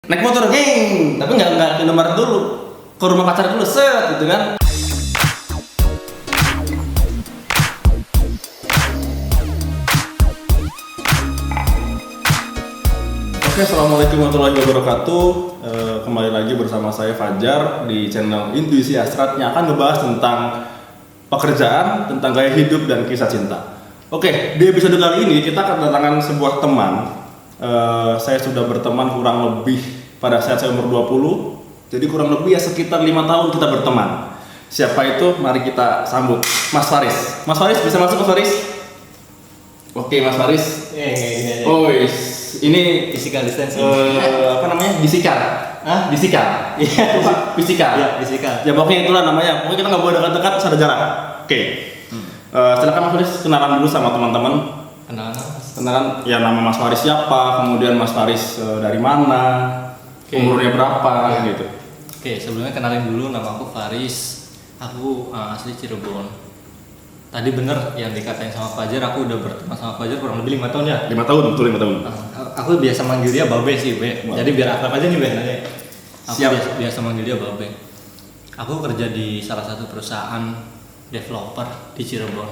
naik motor geng, tapi nggak ke Indomaret dulu, ke rumah pacar dulu set gitu kan. Oke, assalamualaikum warahmatullahi wabarakatuh. Kembali lagi bersama saya Fajar di channel Intuisi Astrat yang akan ngebahas tentang pekerjaan, tentang gaya hidup dan kisah cinta. Oke, di episode kali ini kita akan kedatangan sebuah teman. Saya sudah berteman kurang lebih pada saat saya umur 20. Jadi kurang lebih ya sekitar 5 tahun kita berteman. Siapa itu? Mari kita sambut Mas Faris. Mas Faris bisa masuk, Mas Faris? Oke, Mas Faris. Oh, ini physical distancing. Apa namanya? Bisikal. Hah? Bisikal. Iya. Bisikal. Iya, bisikal. Ya pokoknya itulah namanya. Pokoknya kita nggak boleh dekat-dekat, harus ada jarak. Oke. Silakan Mas Faris kenalan dulu sama teman-teman. Kenalan ya, nama Mas Faris siapa, kemudian Mas Faris dari mana, umurnya berapa gitu. Oke, sebelumnya kenalin dulu, nama aku Faris. Aku asli Cirebon. Tadi bener yang dikatain sama Fajar, aku udah berteman sama Fajar kurang lebih 5 tahun ya? 5 tahun, betul 5 tahun. Aku biasa manggil dia Babe sih, Be. Wow. Jadi biar akrab aja nih, Be. Aku Siap. biasa manggil dia Babe. Aku kerja di salah satu perusahaan developer di Cirebon,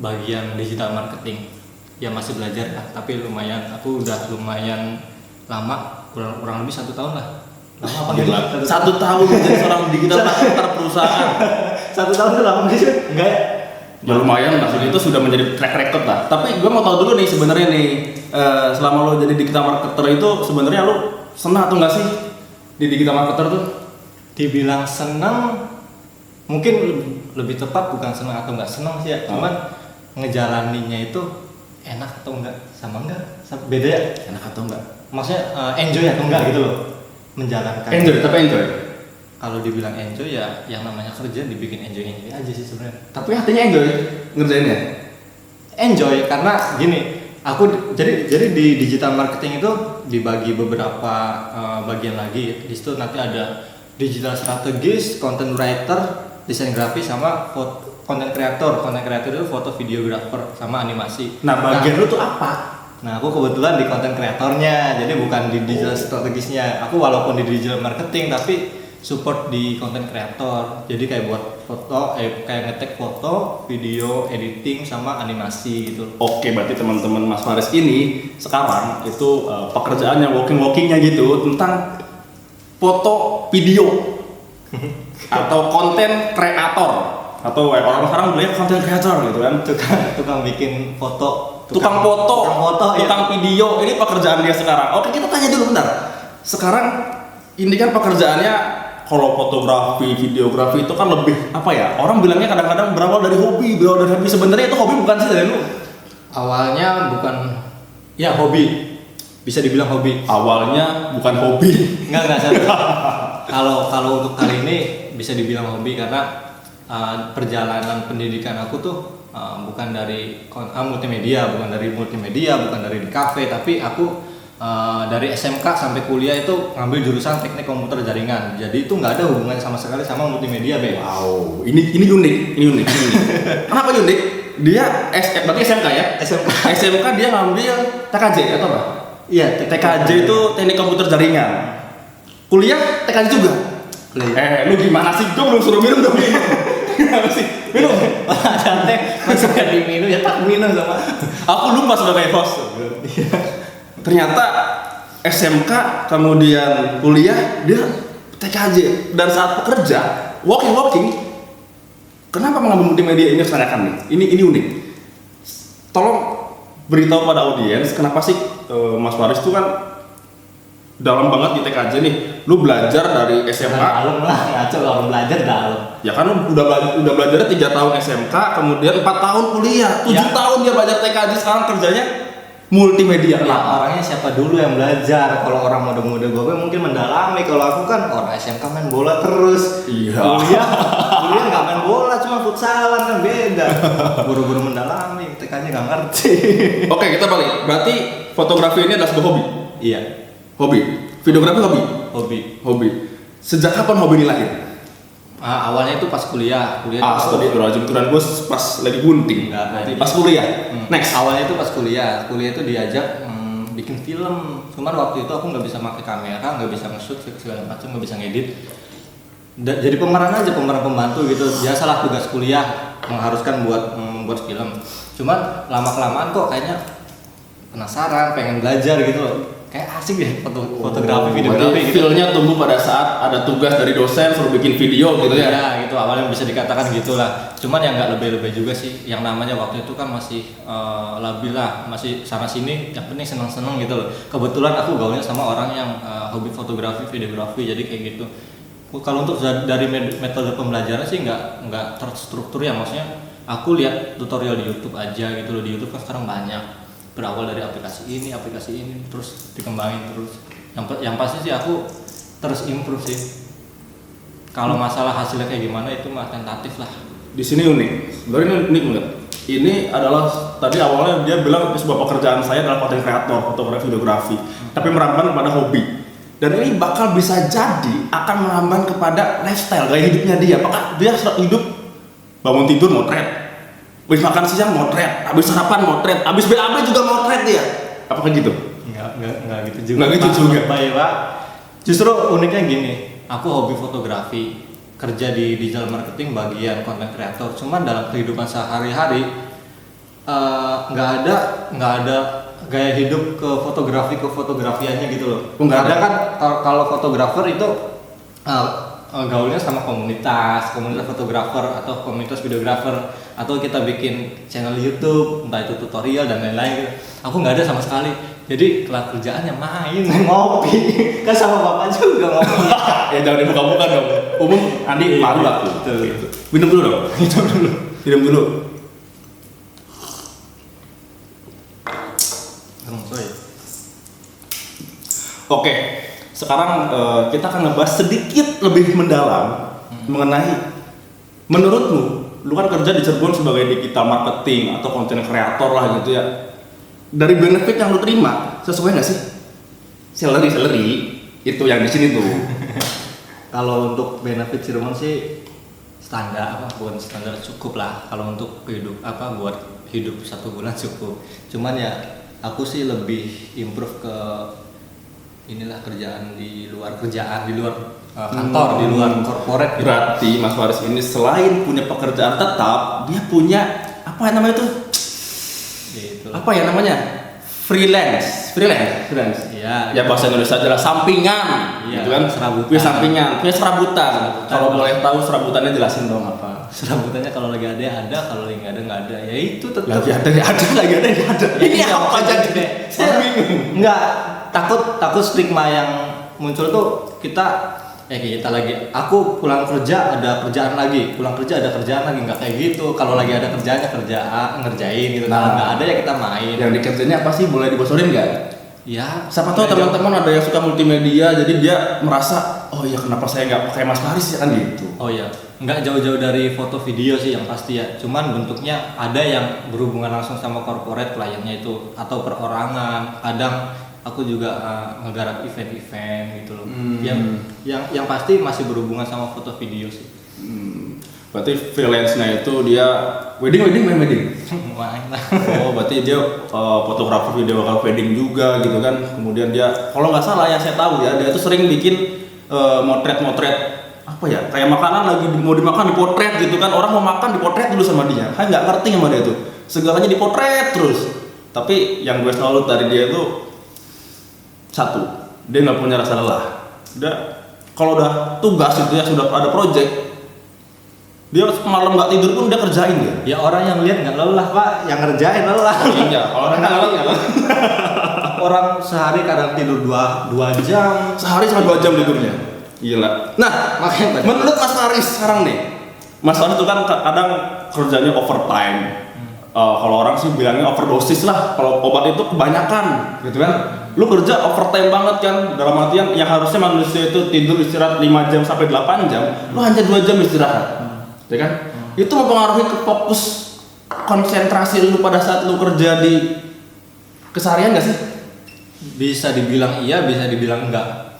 bagian digital marketing. Ya masih belajar lah, tapi lumayan. Aku udah lumayan lama, kurang lebih 1 tahun lah. Lama apa gitu? 1 tahun menjadi seorang digital marketer perusahaan. 1 tahun itu lama sih? Enggak ya? Ya lumayan, maksudnya itu sudah menjadi track record lah. Tapi gue mau tahu dulu nih sebenarnya nih, selama lo jadi digital marketer itu sebenarnya lo senang atau nggak sih di digital marketer tuh? Dibilang senang, mungkin lebih tepat bukan senang atau nggak senang sih ya. Cuman ngejalaninnya itu enak atau enggak, sama enggak, beda ya. Enak atau enggak? Maksudnya enjoy atau enggak gitu loh, menjalankan. Enjoy, tapi enjoy. Kalau dibilang enjoy ya, yang namanya kerja dibikin enjoy aja sih sebenarnya. Tapi hatinya enjoy ngerjainnya. Enjoy karena gini, aku jadi di digital marketing itu dibagi beberapa bagian lagi. Di situ nanti ada digital strategis, content writer, desain grafis, sama content creator. Content creator itu foto videographer sama animasi. Nah, bagian lu tuh apa? Nah, aku kebetulan di content creatornya, jadi bukan di digital strategisnya. Aku walaupun di digital marketing tapi support di content creator. Jadi kayak buat foto, kayak ngetek foto, video, editing sama animasi gitu. Oke, berarti teman-teman Mas Faris ini sekarang itu pekerjaan yang walking-walkingnya gitu tentang foto video atau konten kreator, atau orang sekarang bilangnya konten kreator gitu kan. Tukang bikin foto, Tukang foto, ya. tukang video, ini pekerjaan dia sekarang. Oke, kita tanya dulu bentar. Sekarang ini kan pekerjaannya, kalau fotografi, videografi itu kan lebih apa ya? Orang bilangnya kadang-kadang berawal dari hobi. Sebenarnya itu hobi bukan sih dari lu? Awalnya bukan, ya hobi, bisa dibilang hobi. Awalnya bukan hobi. Enggak serius. Kalau untuk kali ini bisa dibilang hobi karena perjalanan pendidikan aku tuh bukan dari multimedia, bukan dari di kafe, tapi aku dari SMK sampai kuliah itu ngambil jurusan teknik komputer jaringan. Jadi itu nggak ada hubungan sama sekali sama multimedia, Be. Wow, ini unik. Kenapa unik? Dia berarti SMK ya? SMK dia ngambil TKJ atau apa? Iya, TKJ itu teknik komputer jaringan. Kuliah TKJ juga. Lu gimana sih? Gue belum suruh minum dong. Gimana sih? Minum. Ada teh masukkan di minum ya, tak minum sama. Aku lupa sebagai host. Ternyata SMK kemudian kuliah dia TKJ, dan saat bekerja walking. Kenapa mengambil multimedia ini? Kesanakan nih. Ini unik. Tolong beritahu pada audiens kenapa sih Mas Faris itu kan dalam banget di TKJ nih. Lu belajar dari SMK. Dalam lah, ngaco kalau belajar dalam. Ya kan lu udah belajar 3 tahun SMK, kemudian 4 tahun kuliah, 7 tahun dia belajar TKJ, sekarang kerjanya multimedia. Ya, orangnya siapa dulu yang belajar? Kalau orang muda-muda gue mungkin mendalami. Kalau aku kan orang SMK main bola terus. Iya. Kuliah nggak main bola, cuma futsalan, kan beda. Buru-buru mendalami, TK-nya nggak ngerti. Oke, kita balik. Berarti fotografi ini adalah sebuah hobi. Iya. Hobi. Videografi hobi. Sejak kapan hobi ini lahir? Awalnya itu pas kuliah. Astagfirullahaladzim, kirain gue pas lagi gunting. Enggak, Pas kuliah. Next. Awalnya itu pas kuliah itu diajak bikin film. Cuman waktu itu aku nggak bisa pakai kamera, nggak bisa nge-shoot segala macam, nggak bisa ngedit. Jadi pemeran aja, pemeran pembantu gitu. Biasalah tugas kuliah mengharuskan buat membuat film. Cuman lama-kelamaan kok kayaknya penasaran, pengen belajar gitu loh. Kayak asik deh fotografi, videografi gitu. Feel-nya tumbuh pada saat ada tugas dari dosen suruh bikin video gitu ya. Iya gitu, awalnya bisa dikatakan gitulah. Cuman yang nggak lebih-lebih juga sih. Yang namanya waktu itu kan masih labil lah, masih sana sini. Yang penting seneng-seneng gitu loh. Kebetulan aku gaulnya sama orang yang hobi fotografi, videografi, jadi kayak gitu. Kalau untuk dari metode pembelajaran sih nggak terstruktur ya, maksudnya aku lihat tutorial di YouTube aja gitu loh. Di YouTube kan sekarang banyak. Berawal dari aplikasi ini, terus dikembangin terus. Yang pasti sih aku terus improve sih. Kalau masalah hasilnya kayak gimana itu mah tentatif lah. Di sini unik, sebenarnya ini unik banget. Ini adalah tadi awalnya dia bilang sebuah pekerjaan saya adalah content creator, fotografi, videografi, tapi merambah kepada hobi. Dan ini bakal bisa jadi akan merambah kepada lifestyle gaya hidupnya dia. Apakah dia hidup bangun tidur motret, habis makan siang motret, habis sarapan motret, habis BAB juga motret dia. Apakah gitu? Enggak gitu juga. Enggak gitu juga. Baik, Pak. Justru uniknya gini, aku hobi fotografi, kerja di digital marketing bagian content creator. Cuman dalam kehidupan sehari-hari nggak ada gaya hidup ke fotografiannya gitu loh. Nggak ada kan kalau fotografer itu gaulnya sama komunitas fotografer atau komunitas videografer, atau kita bikin channel YouTube, entah itu tutorial dan lain-lain gitu. Aku nggak ada sama sekali. Jadi kelar kerjaannya main, ngopi, kan sama bapak juga ngopi. Ya jangan dibuka-buka dong. Umum Andi malu aku. Betul. Minum dulu dong. Minum dulu. Oke, sekarang kita akan ngebahas sedikit lebih mendalam mengenai menurutmu, lu kan kerja di Cirebon sebagai digital marketing atau content creator lah gitu ya. Dari benefit yang lu terima sesuai nggak sih? Salary itu yang di sini tuh. Kalau untuk benefit Cirebon sih standar bukan standar, cukup lah. Kalau untuk buat hidup 1 bulan cukup. Cuman ya aku sih lebih improve ke inilah kerjaan di luar kantor, di luar corporate gitu. Berarti Mas Faris ini selain punya pekerjaan tetap, dia punya apa namanya tuh? Gitu. Apa ya namanya? Freelance. Iya. Ya bahasa Indonesia adalah sampingan, Iya, gitu kan? serabutan. Punya sampingan, punya serabutan. Kalau boleh tahu serabutannya jelasin dong apa? Serabutannya kalau lagi ada, kalau lagi nggak ada. Ya itu tetap. Lagi ada. Ini apa jadi deh? Saya bingung. Enggak, takut stigma yang muncul tuh aku pulang kerja ada kerjaan lagi, nggak kayak gitu. Kalau lagi ada kerjaannya ngerjain gitu. Kalau nggak ada ya kita main. Yang dikerjanya apa sih? Boleh dibocorin nggak? Ya, Siapa tahu teman-teman ada yang suka multimedia, jadi dia merasa, oh iya kenapa saya nggak pakai Mas Faris ya kan gitu. Oh iya, nggak jauh-jauh dari foto video sih yang pasti ya. Cuman bentuknya ada yang berhubungan langsung sama corporate kliennya itu atau perorangan. Kadang aku juga ngegarap event-event gitu loh. Yang pasti masih berhubungan sama foto video sih. Berarti freelance-nya itu dia wedding. Main lah. Oh, berarti dia fotografer videografer wedding juga gitu kan. Kemudian dia, kalau nggak salah yang saya tahu ya, dia tuh sering bikin motret apa ya? Kayak makanan lagi mau dimakan dipotret gitu kan. Orang mau makan dipotret dulu sama dia. Kan nggak ngerti sama dia tuh. Segalanya dipotret terus. Tapi yang gue selalu dari dia tuh satu, dia nggak punya rasa lelah. Kalau udah tugas itu ya sudah ada project, dia malam nggak tidur pun dia kerjain dia. Ya orang yang lihat nggak lelah Pak, yang ngerjain lelah. Iya, kalau orang nggak lelah. Orang sehari kadang tidur 2 jam. Sehari cuma 2 jam tidurnya. Gila. Nah, Makanya menurut Mas Faris sekarang nih, Mas Faris itu kan kadang kerjanya overtime. Kalau orang sih bilangnya overdosis lah. Kalau obat itu kebanyakan, gitu kan? Lu kerja overtime banget kan? Dalam artian yang harusnya manusia itu tidur istirahat 5 jam sampai 8 jam, lu hanya 2 jam istirahat, ya kan? Itu mempengaruhi ke fokus konsentrasi lu pada saat lu kerja di keseharian nggak sih? Bisa dibilang iya, bisa dibilang enggak.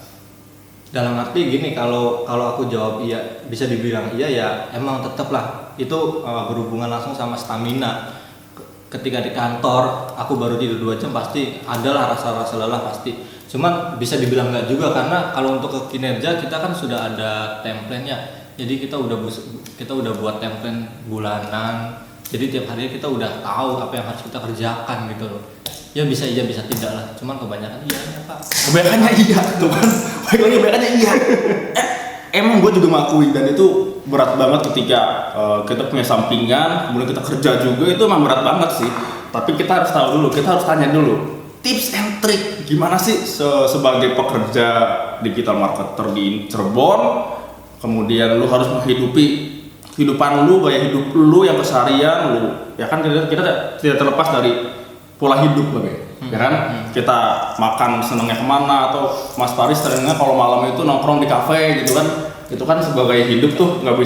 Dalam arti gini, kalau aku jawab iya, bisa dibilang iya ya emang tetap lah itu berhubungan langsung sama stamina. ketika di kantor aku baru tidur 2 jam pasti adalah rasa-rasa lelah pasti. Cuman bisa dibilang enggak juga karena kalau untuk ke kinerja kita kan sudah ada template-nya. Jadi kita udah buat template bulanan. Jadi tiap hari kita udah tahu apa yang harus kita kerjakan gitu loh. Ya bisa iya bisa tidak lah. Cuman kebanyakan iya Pak. Kebanyakannya iya, tuh kan. Kebanyakannya iya. Emang gue juga mengakui dan itu berat banget ketika kita punya sampingan, kemudian kita kerja juga itu emang berat banget sih. Tapi kita harus tahu dulu, kita harus tanya dulu tips and trick gimana sih sebagai pekerja digital marketer di Cirebon, kemudian lu harus menghidupi kehidupan lu, gaya hidup lu yang keseharian lu, ya kan kita tidak terlepas dari pola hidup lah ya kan. Kita makan senengnya kemana, atau Mas Faris seringnya kalau malam itu nongkrong di kafe gitu kan, itu kan sebagai hidup tuh nggak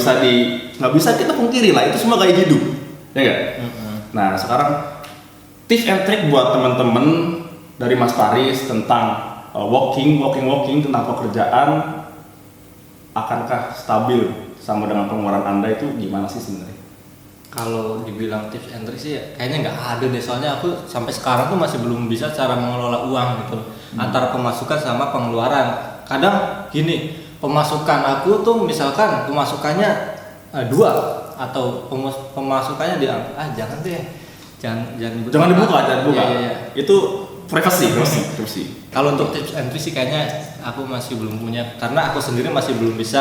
bisa kita pungkiri lah, itu semua gaya hidup ya nggak? Nah sekarang tips and trick buat teman-teman dari Mas Faris tentang walking tentang pekerjaan, akankah stabil sama dengan pengeluaran Anda itu gimana sih sebenarnya? Kalau dibilang tips and trick sih kayaknya nggak ada deh, soalnya aku sampai sekarang tuh masih belum bisa cara mengelola uang gitu antara pemasukan sama pengeluaran. Kadang gini, pemasukan aku tuh misalkan pemasukannya 2 atau pemasukannya jangan deh, jangan dibuka. Iya. Itu privasi. Kalau untuk tips and trick sih kayaknya aku masih belum punya, karena aku sendiri masih belum bisa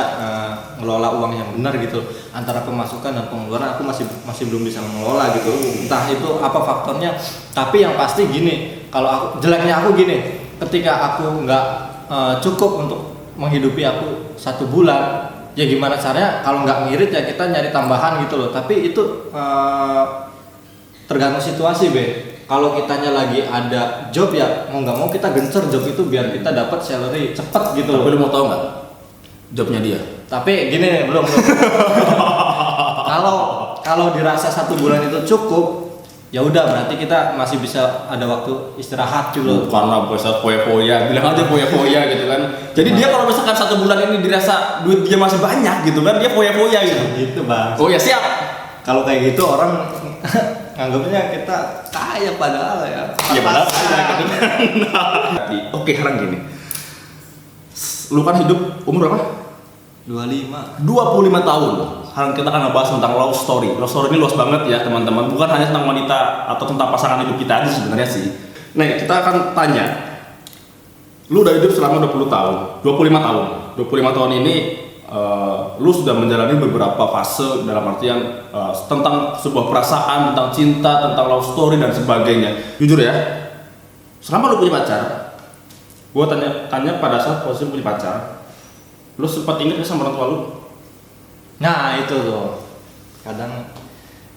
ngelola uang yang benar gitu. Antara pemasukan dan pengeluaran aku masih belum bisa mengelola gitu. Entah itu apa faktornya, tapi yang pasti gini, kalau jeleknya aku gini, ketika aku nggak cukup untuk menghidupi aku 1 bulan, ya gimana caranya kalau nggak ngirit ya kita nyari tambahan gitu loh. Tapi itu tergantung situasi Kalau kitanya lagi ada job ya mau nggak mau kita gencer job itu biar kita dapat salary cepet gitu loh. Tapi lu mau tahu nggak jobnya dia? Tapi gini nih, belum. Kalau dirasa 1 bulan itu cukup, ya udah berarti kita masih bisa ada waktu istirahat gitu loh. Karena bisa poya-poya, bilang aja poya-poya gitu kan. Jadi dia kalau misalkan 1 bulan ini dirasa duit dia masih banyak gitu kan, dia poya-poya gitu. Gitu Bang. Oh ya siap. Kalau kayak gitu orang nganggapnya kita kaya padahal ya. Ya padahal gitu. Oke, sekarang gini. Lu kan hidup umur berapa? 25 tahun. Sekarang kita akan ngebahas tentang love story. Love story ini luas banget ya teman-teman. Bukan hanya tentang wanita atau tentang pasangan hidup kita aja sebenarnya sih. Nah, kita akan tanya. Lu udah hidup selama 25 tahun. 25 tahun ini lu sudah menjalani beberapa fase dalam artian tentang sebuah perasaan, tentang cinta, tentang love story dan sebagainya. Jujur ya, selama lu punya pacar, gua tanya pada saat posisi punya pacar, lu sempat ingat sama orang tua lu? Nah itu tuh kadang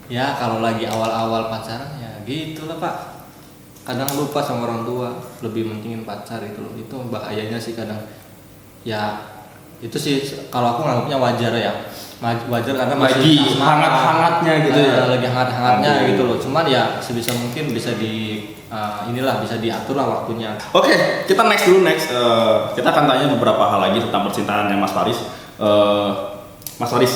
ya kalau lagi awal-awal pacaran ya gitu lah Pak, kadang lupa sama orang tua, lebih mentingin pacar itu loh. Itu bahayanya sih kadang ya. Itu sih kalau aku nganggapnya wajar ya, wajar karena masih lagi hangat-hangatnya gitu ya, lagi hangat-hangatnya gitu loh. Cuman ya sebisa mungkin bisa bisa diatur lah waktunya. Oke, kita next. Kita akan tanya beberapa hal lagi tentang percintaannya Mas Faris. Mas Faris,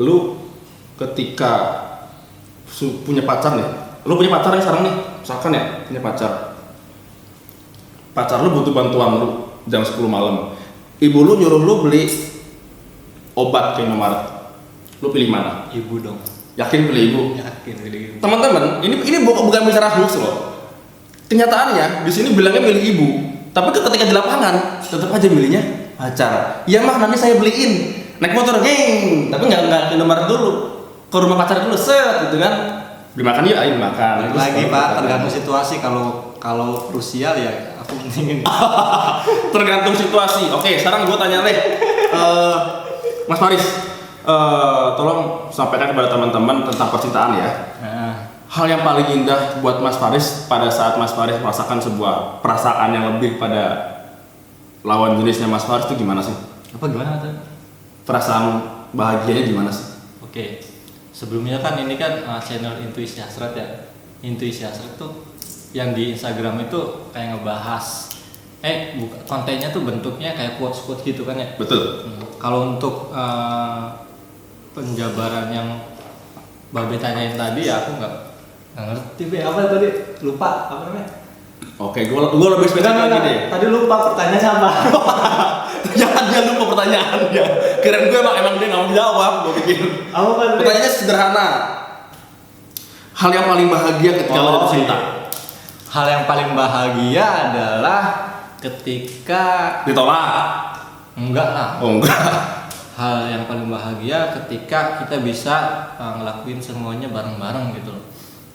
lu ketika punya pacar nih, lu punya pacar nih sekarang nih, misalkan ya punya pacar lu butuh bantuan lu jam 10 malam, ibu lu nyuruh lu beli obat ke Indomaret, lu pilih mana? Ibu dong. Yakin pilih ibu? Yakin pilih ibu. Teman-teman, ini bukan bicara hoax loh. Kenyataannya di sini bilangnya milih ibu, tapi ketika di lapangan tetap aja milihnya pacar. Iya mah, nanti saya beliin. Naik motor, tapi nggak ke Indomaret dulu, ke rumah pacar dulu, set gitu kan. Beli makan yuk, ayo makan. Lagi Pak, tergantung situasi. Kalau krusial ya aku mendingin. Tergantung situasi. Oke, sekarang gue tanya deh, Mas Faris, tolong sampaikan kepada teman-teman tentang percintaan ya. Hal yang paling indah buat Mas Faris pada saat Mas Faris merasakan sebuah perasaan yang lebih pada lawan jenisnya Mas Faris itu gimana sih? Apa gimana tuh? Perasaan bahagianya gimana sih? Oke, sebelumnya kan ini kan channel Intuisi Hasrat ya. Intuisi Hasrat tuh yang di Instagram itu kayak ngebahas kontennya tuh bentuknya kayak quotes gitu kan ya. Betul. Kalau untuk penjabaran yang Babe tanyain tadi ya aku nggak ngerti be apa tadi lupa apa namanya. Oke, gue lebih spesifik lagi deh. Tadi lupa pertanyaannya apa. Jangan dia lupa pertanyaannya. Kirain gue emang dia nggak mau jawab. Gue pikir. Apa kan? Pertanyaannya sederhana. Hal yang paling bahagia ketika lo jatuh cinta. Hal yang paling bahagia adalah ketika Ditolak? enggak lah. Oh enggak. Hal yang paling bahagia ketika kita bisa ngelakuin semuanya bareng-bareng gitu loh.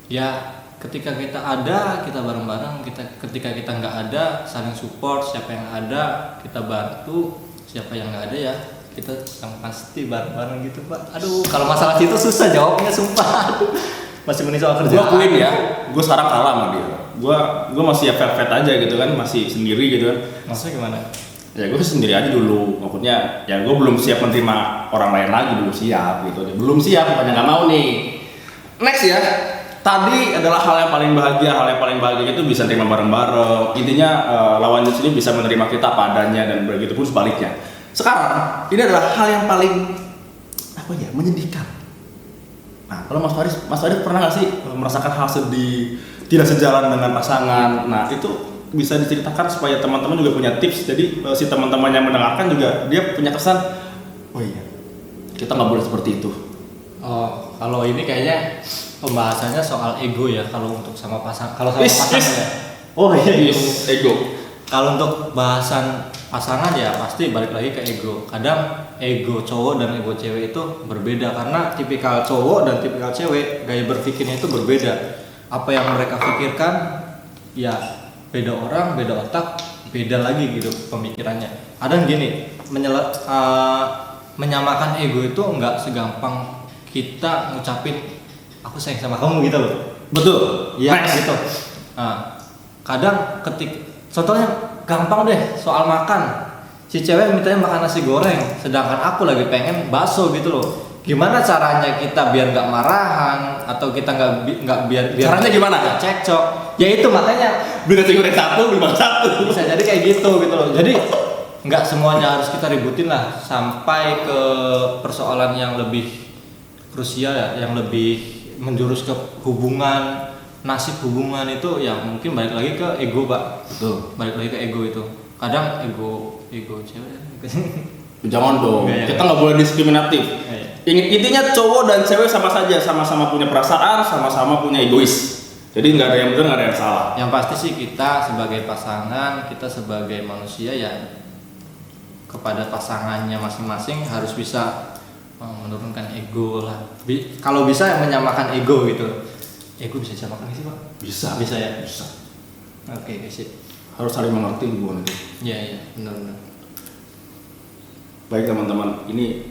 Ya ketika kita ada kita bareng-bareng, ketika kita nggak ada saling support, siapa yang ada kita bantu, siapa yang nggak ada ya kita yang pasti bareng-bareng gitu Pak. Aduh kalau masalah itu susah jawabnya sumpah. Masih mending soal Gue kerjaan. akuin ya, gue sekarang kalah sama dia. Gue masih ya vet aja gitu kan, masih sendiri gitu kan. Maksudnya gimana? Ya gue sendiri aja dulu, maksudnya ya gue belum siap menerima orang lain lagi, belum siap gitu. Belum siap, bukannya nggak mau nih. Next ya, tadi adalah hal yang paling bahagia itu bisa terima bareng-bareng. Intinya lawan jenis ini bisa menerima kita padanya dan begitu pun sebaliknya. Sekarang ini adalah hal yang paling menyedihkan. Nah, kalau Mas Faris pernah nggak sih merasakan hal sedih, tidak sejalan dengan pasangan? Nah, itu bisa diceritakan supaya teman-teman juga punya tips. Jadi si teman-teman yang mendengarkan juga dia punya kesan, oh iya, kita nggak boleh seperti itu. Oh, kalau ini kayaknya pembahasannya soal ego ya. Kalau untuk sama pasangan ya. Oh iya, ego. Kalau untuk bahasan pasangan ya pasti balik lagi ke ego. Kadang ego cowok dan ego cewek itu berbeda karena tipikal cowok dan tipikal cewek gaya berpikirnya itu berbeda. Apa yang mereka pikirkan ya beda orang, beda otak, beda lagi gitu pemikirannya. Kadang gini, menyamakan ego itu nggak segampang kita ngucapin aku sayang sama kamu gitu loh. Betul. Iya gitu. Nah, kadang contohnya gampang deh soal makan. Si cewek mintanya makan nasi goreng, sedangkan aku lagi pengen bakso gitu loh. Gimana caranya kita biar nggak marahan atau kita nggak biar caranya gimana? Nggak cekcok. Ya itu makanya Beli nasi goreng satu, beli bakso satu. bisa jadi kayak gitu loh. Jadi nggak semuanya harus kita ributin lah sampai ke persoalan yang lebih krusial ya, yang lebih menjurus ke hubungan, nasib hubungan itu ya mungkin balik lagi ke ego Pak. Betul. Balik lagi ke ego itu. Kadang ego cewek. Jangan dong. Iya. Kita nggak boleh diskriminatif. Iya. Intinya cowok dan cewek sama saja, sama-sama punya perasaan, sama-sama punya egois. Jadi nggak ada yang benar, nggak ada yang salah. Yang pasti sih kita sebagai pasangan, kita sebagai manusia ya kepada pasangannya masing-masing harus bisa menurunkan ego lah. Kalau bisa menyamakan ego gitu. Ego bisa disamakan sih Pak? Bisa. Bisa ya. Bisa. Oke sip. Harus saling mengerti hubungan itu. Iya benar. Baik teman-teman, ini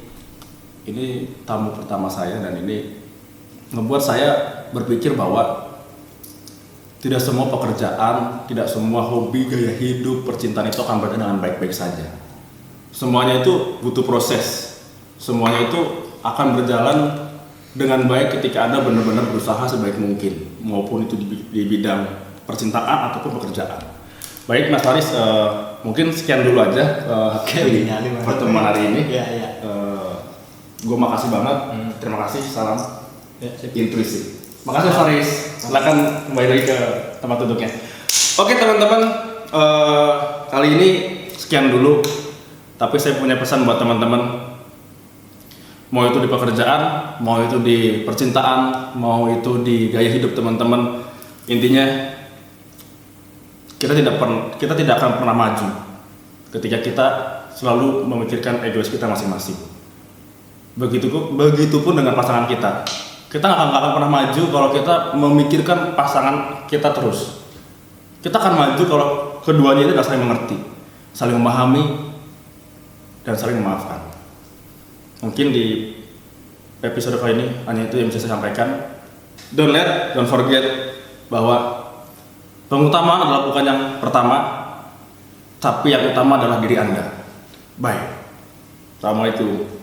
tamu pertama saya dan ini ngebuat saya berpikir bahwa tidak semua pekerjaan, tidak semua hobi, gaya hidup, percintaan itu akan berjalan dengan baik-baik saja. Semuanya itu butuh proses. Semuanya itu akan berjalan dengan baik ketika Anda benar-benar berusaha sebaik mungkin, maupun itu di bidang percintaan ataupun pekerjaan. Baik Mas Faris, mungkin sekian dulu aja pertemuan hari ini. Iya. Gue makasih banget, terima kasih, salam Ya, intuisi. Makasih Mas Faris, silakan kembali lagi ke tempat duduknya. Oke teman-teman, kali ini sekian dulu. Tapi saya punya pesan buat teman-teman. Mau itu di pekerjaan, mau itu di percintaan, mau itu di gaya hidup teman-teman. Intinya kita tidak akan pernah maju ketika kita selalu memikirkan egois kita masing-masing. Begitupun dengan pasangan kita. Kita nggak akan pernah maju kalau kita memikirkan pasangan kita terus. Kita akan maju kalau keduanya itu saling mengerti, saling memahami, dan saling memaafkan. Mungkin di episode kali ini hanya itu yang bisa saya sampaikan. Don't forget bahwa pengutamaan adalah bukan yang pertama, tapi yang utama adalah diri Anda. Bye. Assalamualaikum.